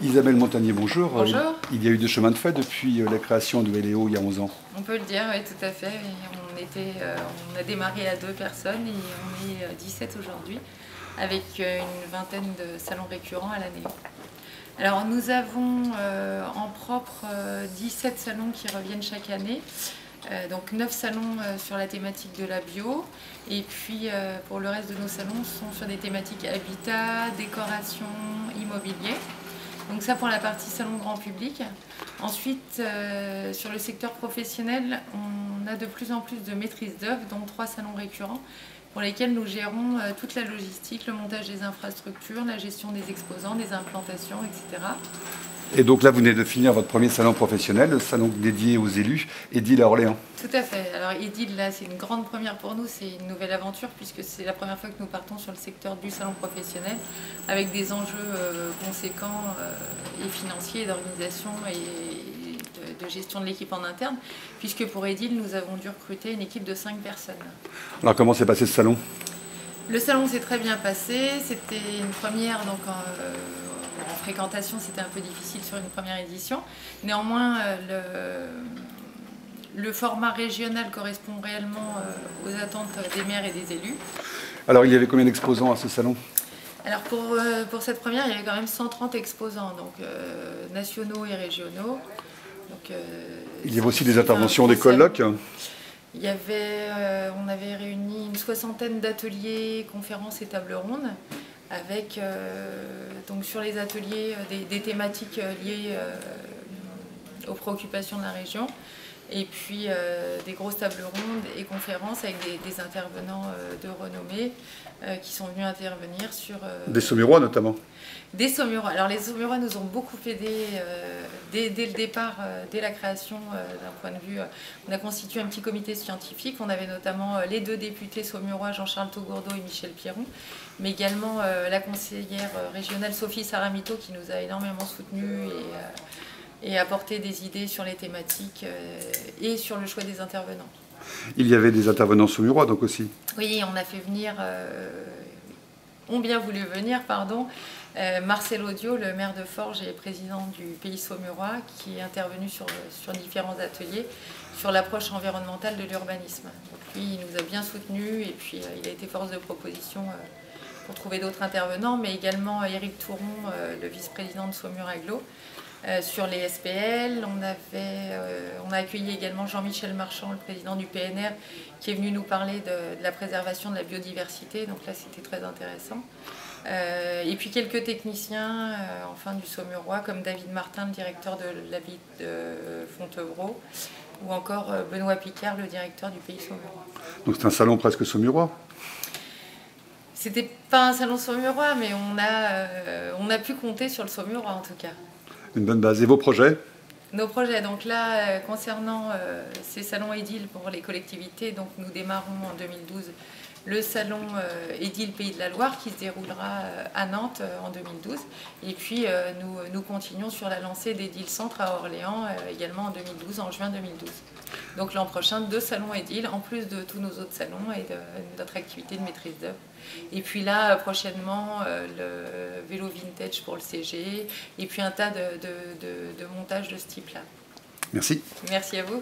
Isabelle Montagnier, bonjour. Bonjour. Il y a eu des chemins de fait depuis la création de Véléo il y a 11 ans. On peut le dire, oui, tout à fait. On a démarré à 2 personnes et on est 17 aujourd'hui, avec une vingtaine de salons récurrents à l'année. Alors nous avons en propre 17 salons qui reviennent chaque année. Donc 9 salons sur la thématique de la bio, et puis pour le reste de nos salons sont sur des thématiques habitat, décoration, immobilier. Donc ça pour la partie salon grand public. Ensuite, sur le secteur professionnel, on a de plus en plus de maîtrise d'œuvre, dont 3 salons récurrents, pour lesquels nous gérons toute la logistique, le montage des infrastructures, la gestion des exposants, des implantations, etc. Et donc là, vous venez de finir votre premier salon professionnel, le salon dédié aux élus, Édile à Orléans. Tout à fait. Alors Édile, là, c'est une grande première pour nous, c'est une nouvelle aventure puisque c'est la première fois que nous partons sur le secteur du salon professionnel avec des enjeux conséquents et financiers, d'organisation et de gestion de l'équipe en interne, puisque pour Édile, nous avons dû recruter une équipe de 5 personnes. Alors comment s'est passé ce salon? Le salon s'est très bien passé, c'était une première, donc en fréquentation c'était un peu difficile sur une première édition. Néanmoins, le format régional correspond réellement aux attentes des maires et des élus. Alors il y avait combien d'exposants à ce salon? Alors pour cette première, il y avait quand même 130 exposants, donc nationaux et régionaux. Donc, il y avait aussi des interventions, des colloques. Il y avait, on avait réuni une 60aine d'ateliers, conférences et tables rondes, avec donc sur les ateliers des thématiques liées aux préoccupations de la région, et puis des grosses tables rondes et conférences avec des intervenants de renommée qui sont venus intervenir sur... Des Saumurois notamment. Des Saumurois. Alors les Saumurois nous ont beaucoup aidés dès le départ, dès la création d'un point de vue. On a constitué un petit comité scientifique. On avait notamment les 2 députés saumurois, Jean-Charles Taugourdeau et Michel Piron, mais également la conseillère régionale Sophie Saramito qui nous a énormément soutenus et apporté des idées sur les thématiques et sur le choix des intervenants. Il y avait des intervenants saumurois donc aussi. Oui, on a fait venir, ont bien voulu venir, pardon, Marcel Audio, le maire de Forges et président du pays saumurois, qui est intervenu sur différents ateliers sur l'approche environnementale de l'urbanisme. Donc lui, il nous a bien soutenus et puis il a été force de proposition pour trouver d'autres intervenants, mais également Éric Touron, le vice-président de Saumur Agglo. Sur les SPL, on a accueilli également Jean-Michel Marchand, le président du PNR, qui est venu nous parler de la préservation de la biodiversité, donc là c'était très intéressant. Et puis quelques techniciens enfin du Saumurois, comme David Martin, le directeur de l'habit de Fontevraud, ou encore Benoît Picard, le directeur du pays Saumurois. Donc c'est un salon presque saumurois. C'était pas un salon saumurois, mais on a pu compter sur le Saumurois en tout cas. Une bonne base. Et vos projets? Nos projets, donc là, concernant ces salons Édile pour les collectivités, donc nous démarrons en 2012 le salon Édile Pays de la Loire qui se déroulera à Nantes en 2012. Et puis nous continuons sur la lancée d'Édile Centre à Orléans également en 2012, en juin 2012. Donc l'an prochain, 2 salons Édile, en plus de tous nos autres salons et de notre activité de maîtrise d'œuvre. Et puis là, prochainement, le vélo vintage pour le CG, et puis un tas de montages de ce type-là. Merci. Merci à vous.